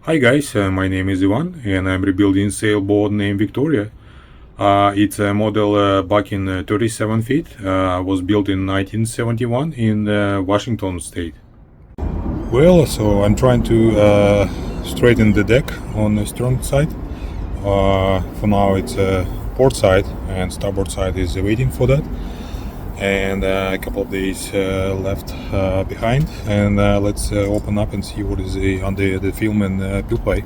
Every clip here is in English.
Hi guys, my name is Ivan and I'm rebuilding sailboat named Victoria. It's a model back in 37 feet, was built in 1971 in Washington state. Well, so I'm trying to straighten the deck on the stern side. For now it's port side and starboard side is waiting for that. And a couple of days left behind, and let's open up and see what is under the film and build play.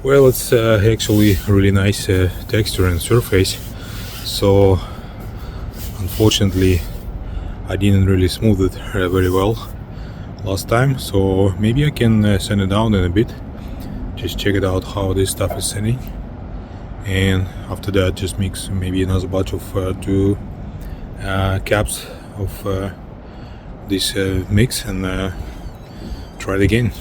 Well, it's actually really nice texture and surface. So unfortunately I didn't really smooth it very well last time, so maybe I can sand it down in a bit, just check it out how this stuff is sanding, and after that just mix maybe another batch of two caps of this mix and try it again.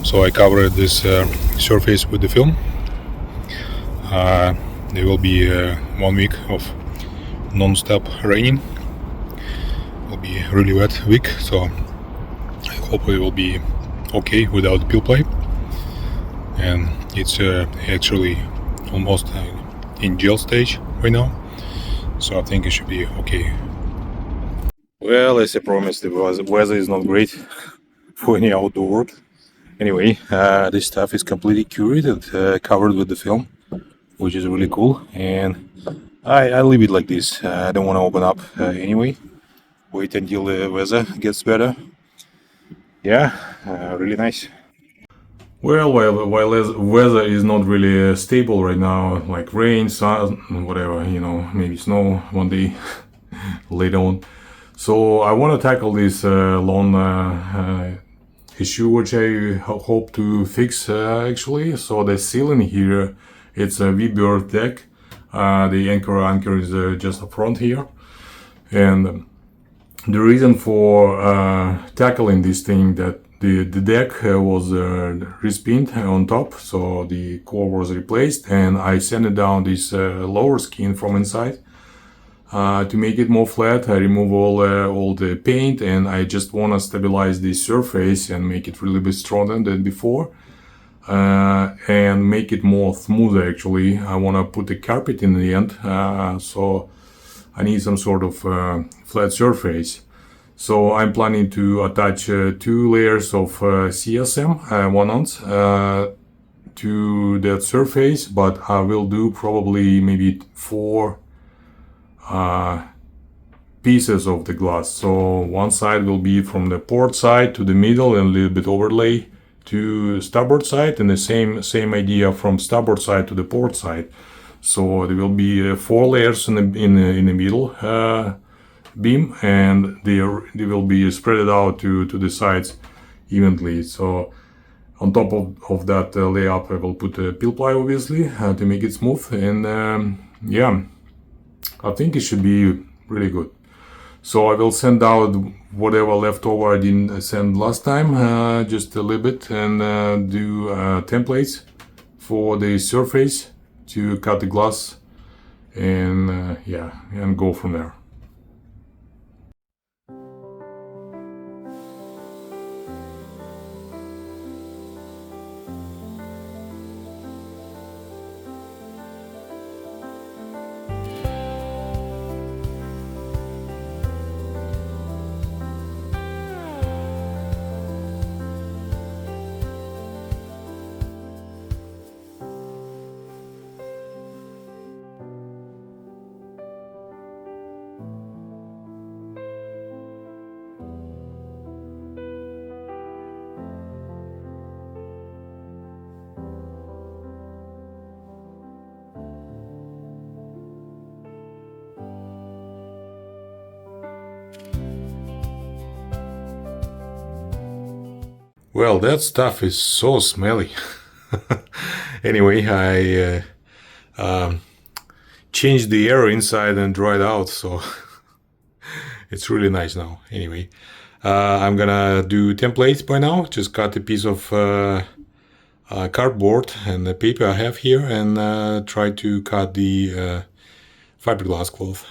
So I covered this surface with the film. There will be 1 week of non-stop raining. It will be a really wet week, so I hope it will be okay without peel play. And it's actually almost in gel stage right now, so I think it should be okay. Well, as I promised, the weather is not great for any outdoor work. Anyway, this stuff is completely cured and covered with the film, which is really cool, and I leave it like this. I don't want to open up anyway. Wait until the weather gets better. Yeah, really nice. Well, while weather is not really stable right now, like rain, sun, whatever, maybe snow one day later on. So I want to tackle this lawn issue, which I hope to fix actually. So the ceiling here, it's a V-Berth deck. The anchor is just up front here, and the reason for tackling this thing that the deck was respinned on top, so the core was replaced, and I sanded down this lower skin from inside to make it more flat. I remove all the paint, and I just want to stabilize the surface and make it really bit stronger than before, and make it more smooth. Actually, I want to put the carpet in the end, so I need some sort of flat surface. So I'm planning to attach 2 layers of CSM 1 ounce to that surface, but I will do probably maybe 4 pieces of the glass. So one side will be from the port side to the middle and a little bit overlay to starboard side, and the same idea from starboard side to the port side. So there will be 4 layers in the middle beam, and they will be spread out to the sides evenly. So on top of that layup, I will put a peel ply, obviously, to make it smooth. And yeah, I think it should be really good. So I will send out whatever leftover I didn't send last time, just a little bit, and do templates for the surface to cut the glass, and yeah, and go from there. Well, that stuff is so smelly. Anyway, I changed the air inside and dried out, so it's really nice now. Anyway, I'm gonna do templates by now. Just cut a piece of cardboard and the paper I have here, and try to cut the fiberglass cloth.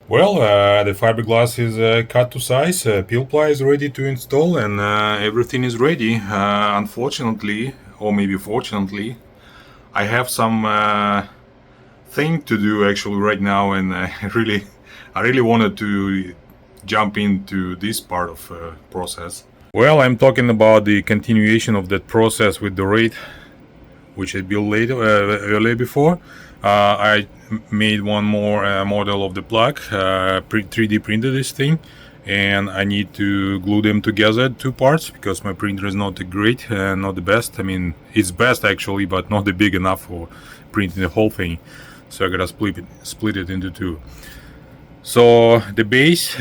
Well, the fiberglass is cut to size, peel ply is ready to install, and everything is ready. Unfortunately, or maybe fortunately, I have some thing to do actually right now, and I really wanted to jump into this part of process. Well, I'm talking about the continuation of that process with Dorade, which I built earlier before. I made one more model of the plug, 3D printed this thing, and I need to glue them together, 2 parts, because my printer is not great, not the best. I mean, it's best actually, but not big enough for printing the whole thing. So I gotta split it into 2. So the base,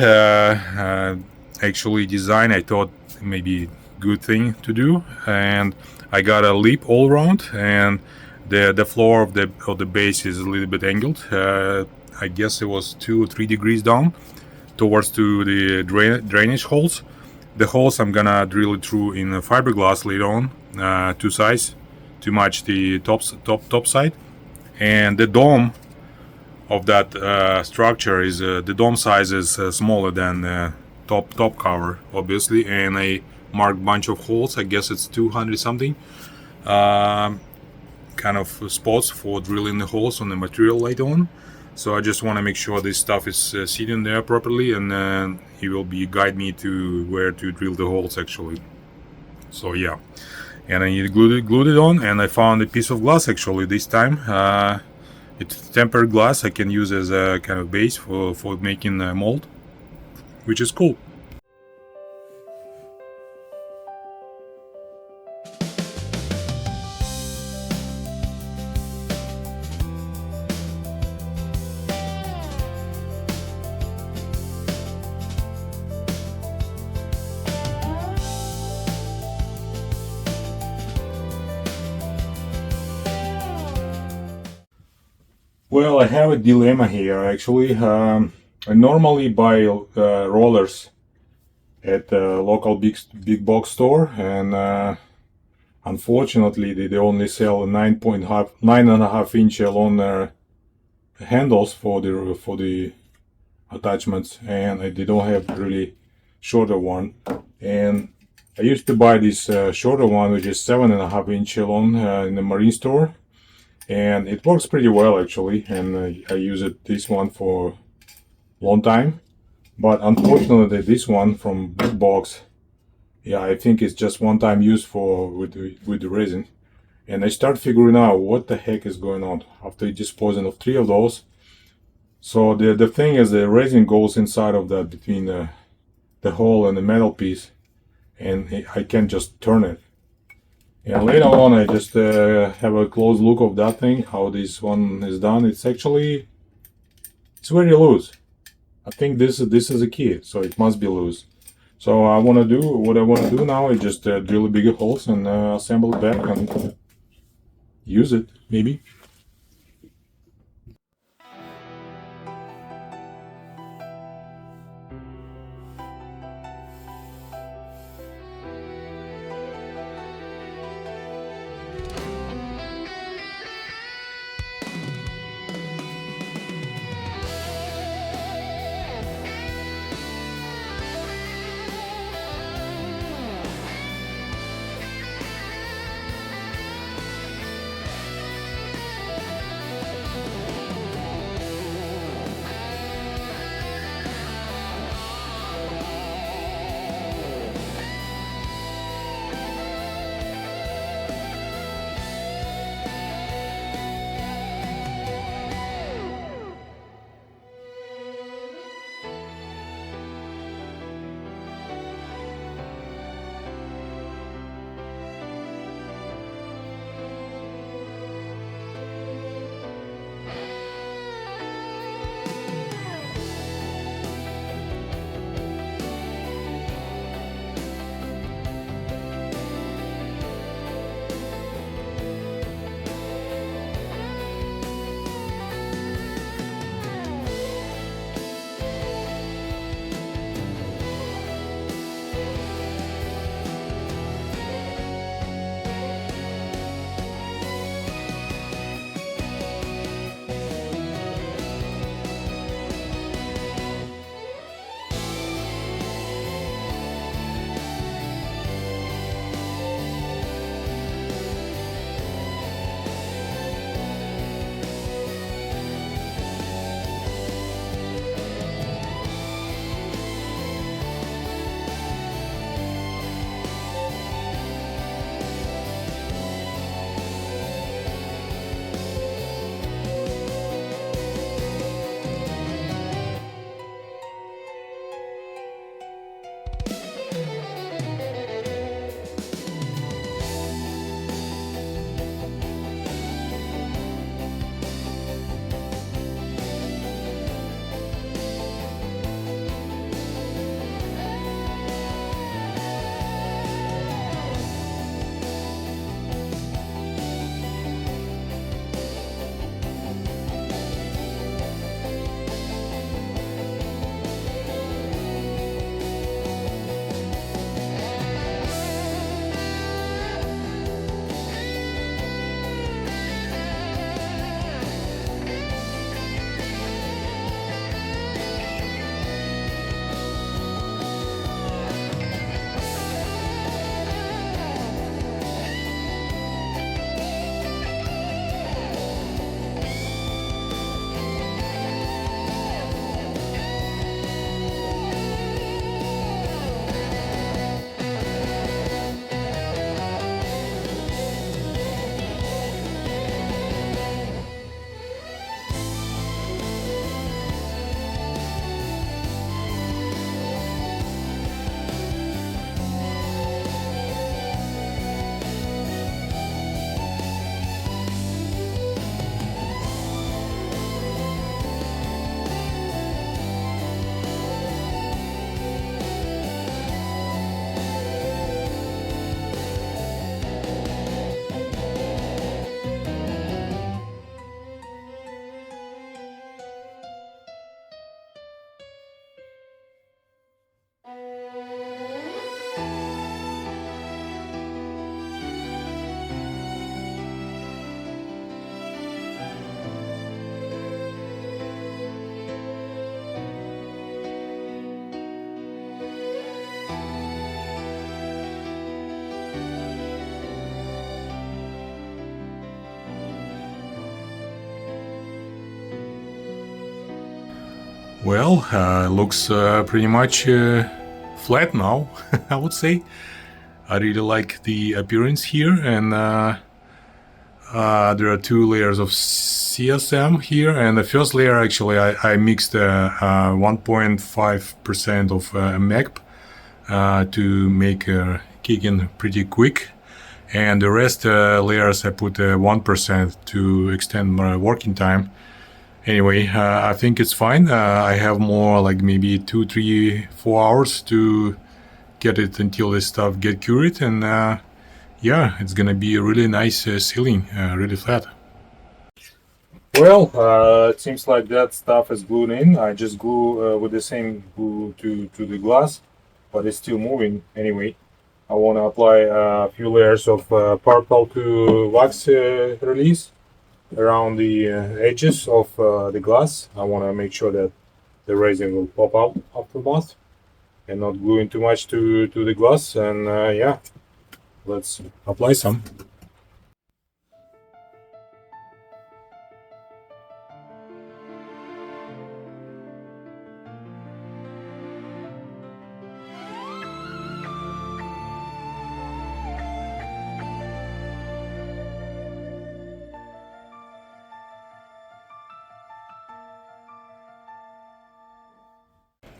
actually design, I thought maybe good thing to do, and I got a lip all around, and the floor of the base is a little bit angled. I guess it was 2 or 3 degrees down towards to the drainage holes. The holes I'm gonna drill it through in fiberglass later on, 2 sides to match the top side. And the dome of that structure is the dome size is smaller than the top cover, obviously, and I marked bunch of holes. I guess it's 200 something kind of spots for drilling the holes on the material later on. So I just want to make sure this stuff is sitting there properly, and he will guide me to where to drill the holes actually. So yeah, and I glued it on, and I found a piece of glass actually this time. It's tempered glass I can use as a kind of base for making a mold, which is cool. Well, I have a dilemma here actually. I normally buy rollers at a local big box store, and unfortunately they only sell 9.5 inch long handles for the attachments, and they don't have really shorter one. And I used to buy this shorter one, which is 7.5 inch long in the marine store. And it works pretty well actually, and I use this one for a long time. But unfortunately this one from big box, yeah, I think it's just one-time use with the resin. And I start figuring out what the heck is going on after disposing of 3 of those. So the thing is, the resin goes inside of that, between the hole and the metal piece, and I can't just turn it. And later on, I just have a close look of that thing, how this one is done. It's very loose. I think this is a key, so it must be loose. So what I want to do now is just drill bigger holes and assemble it back and use it, maybe. Well, looks pretty much flat now, I would say. I really like the appearance here, and there are two layers of CSM here, and the first layer actually I mixed 1.5% of MEG to make kick in pretty quick, and the rest layers I put 1% to extend my working time. Anyway, I think it's fine. I have more like maybe 2, 3, 4 hours to get it until this stuff get cured, and yeah, it's gonna be a really nice ceiling, really flat. Well, it seems like that stuff is glued in. I just glue with the same glue to the glass, but it's still moving anyway. I want to apply a few layers of purple to wax release around the edges of the glass. I want to make sure that the resin will pop out afterwards and not gluing too much to the glass. And yeah, let's apply some.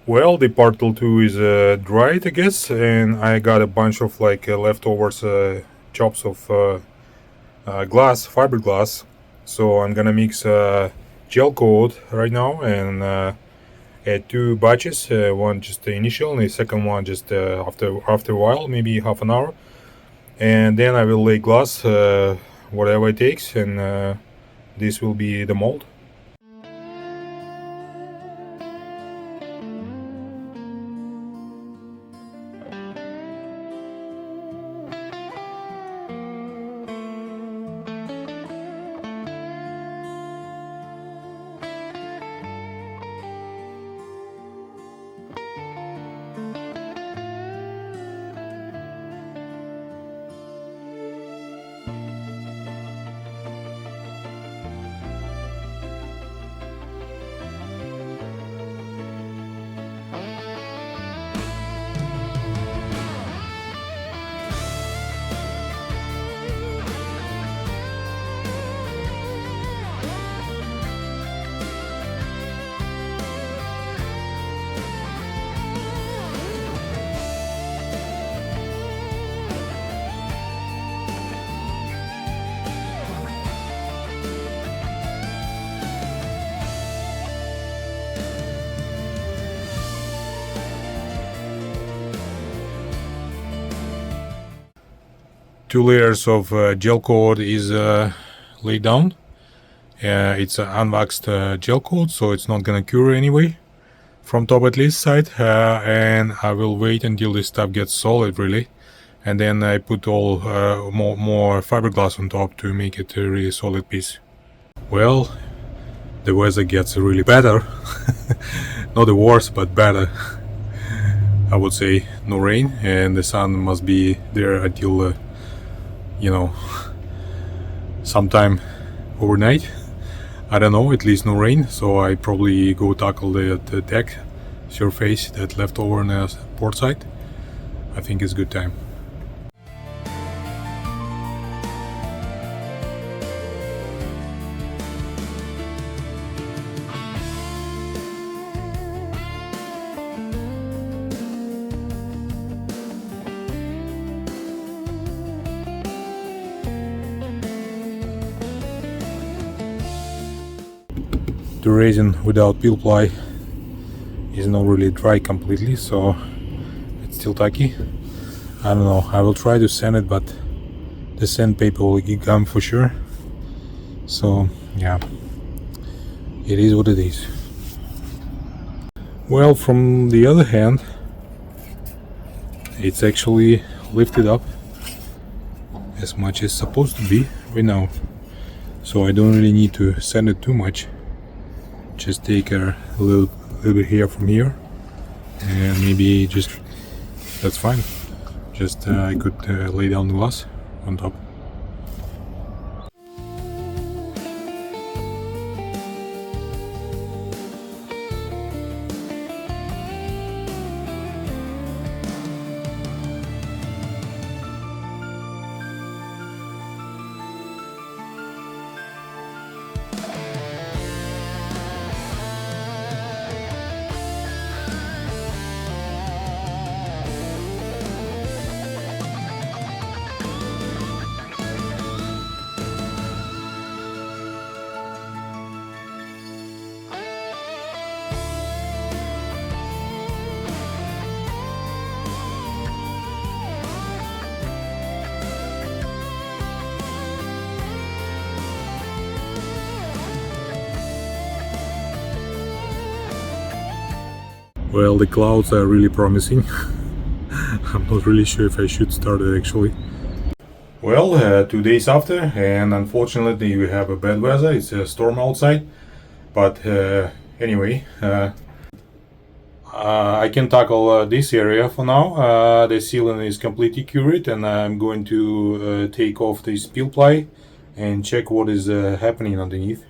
Well, the particle 2 is dried, I guess, and I got a bunch of like leftovers chops of glass, fiberglass. So I'm gonna mix gel coat right now and add 2 batches. One just the initial, and the second one just after a while, maybe half an hour. And then I will lay glass, whatever it takes, and this will be the mold. Two layers of gel coat is laid down. It's an unwaxed gel coat, so it's not gonna cure anyway, from top at least side. And I will wait until this stuff gets solid really, and then I put all more fiberglass on top to make it a really solid piece. Well, the weather gets really better. Not the worse, but better. I would say no rain, and the sun must be there until you know, sometime overnight. I don't know, at least no rain, so I probably go tackle the deck surface that left over on the port side. I think it's a good time. The resin without peel ply is not really dry completely, so it's still tacky. I don't know, I will try to sand it, but the sandpaper will get gum for sure. So yeah, it is what it is. Well, from the other hand, it's actually lifted up as much as supposed to be right now, so I don't really need to sand it too much. Just take a little bit here from here, and maybe just that's fine. Just I could lay down the glass on top. Well, the clouds are really promising. I'm not really sure if I should start it actually. Well, 2 days after, and unfortunately we have a bad weather. It's a storm outside. But anyway, I can tackle this area for now. The ceiling is completely cured, and I'm going to take off this peel ply and check what is happening underneath.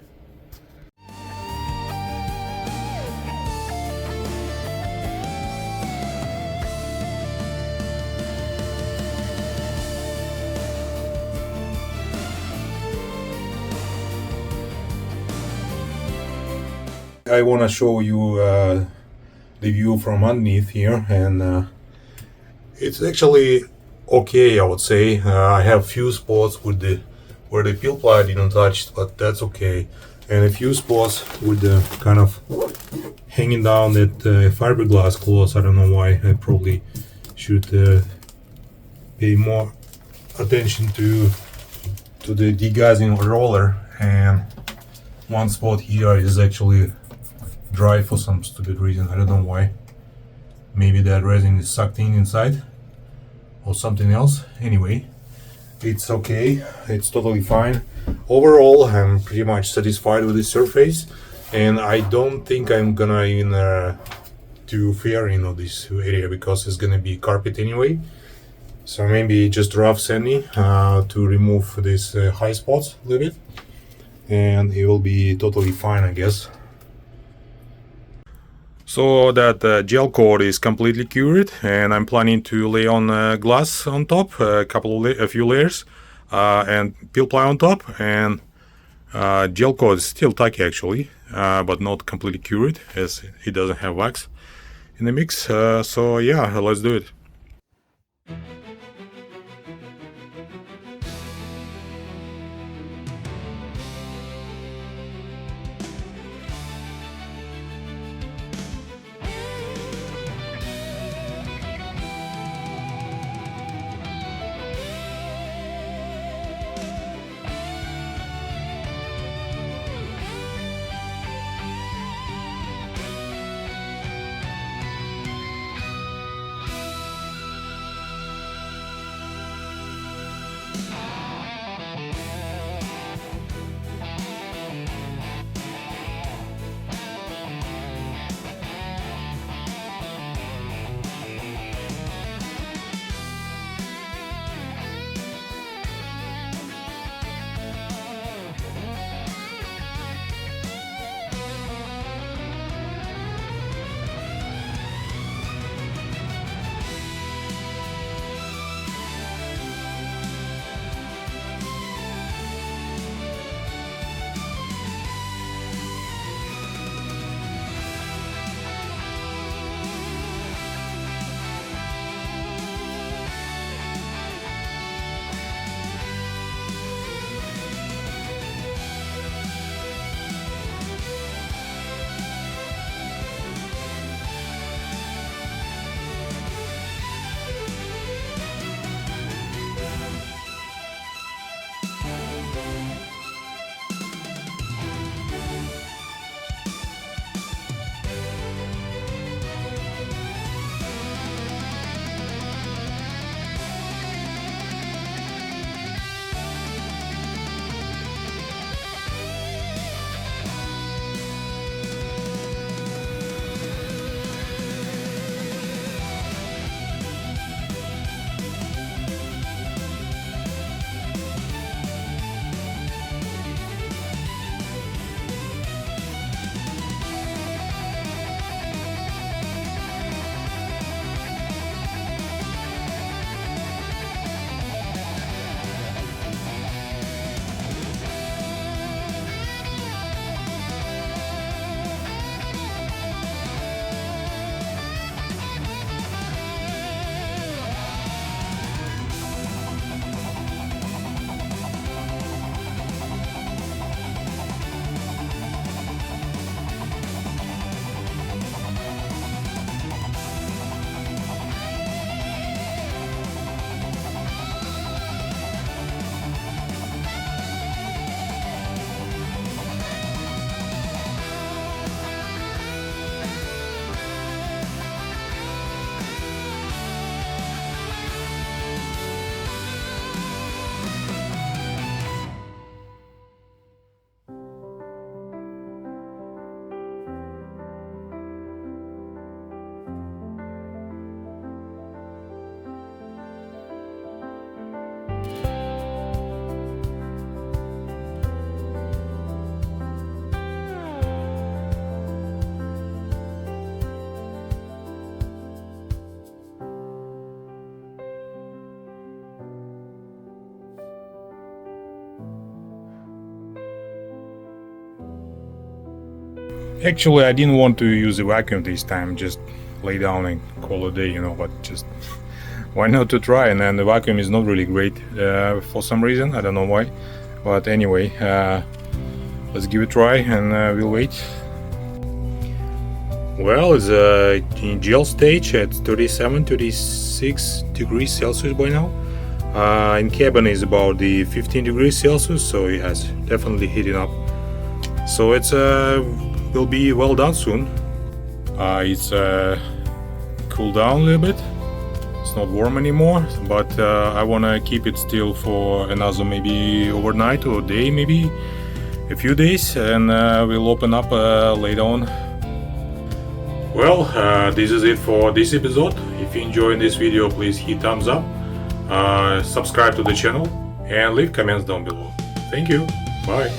I want to show you the view from underneath here, and it's actually okay, I would say. I have few spots with the where the peel ply didn't touch, but that's okay, and a few spots with the kind of hanging down that fiberglass cloth. I don't know why. I probably should pay more attention to the degassing roller. And one spot here is actually dry for some stupid reason. I don't know why. Maybe that resin is sucked in inside or something else. Anyway, it's okay. It's totally fine. Overall, I'm pretty much satisfied with the surface, and I don't think I'm gonna even do fairing on this area because it's gonna be carpet anyway. So maybe just rough sanding to remove these high spots a little bit, and it will be totally fine, I guess. So that gel coat is completely cured, and I'm planning to lay on glass on top, a few layers, and peel ply on top. And gel coat is still tacky actually, but not completely cured as it doesn't have wax in the mix. So yeah, let's do it. Actually, I didn't want to use a vacuum this time, just lay down and call a day, you know, but just why not to try? And then the vacuum is not really great for some reason, I don't know why. But anyway, let's give it a try and we'll wait. Well, it's in gel stage at 37-36 degrees Celsius by now. In cabin is about the 15 degrees Celsius, so it has definitely heating up. So it's will be well done soon. It's cooled down a little bit. It's not warm anymore, but I wanna keep it still for another maybe overnight or day, maybe a few days, and we'll open up later on. Well, this is it for this episode. If you enjoyed this video, please hit thumbs up, subscribe to the channel, and leave comments down below. Thank you. Bye.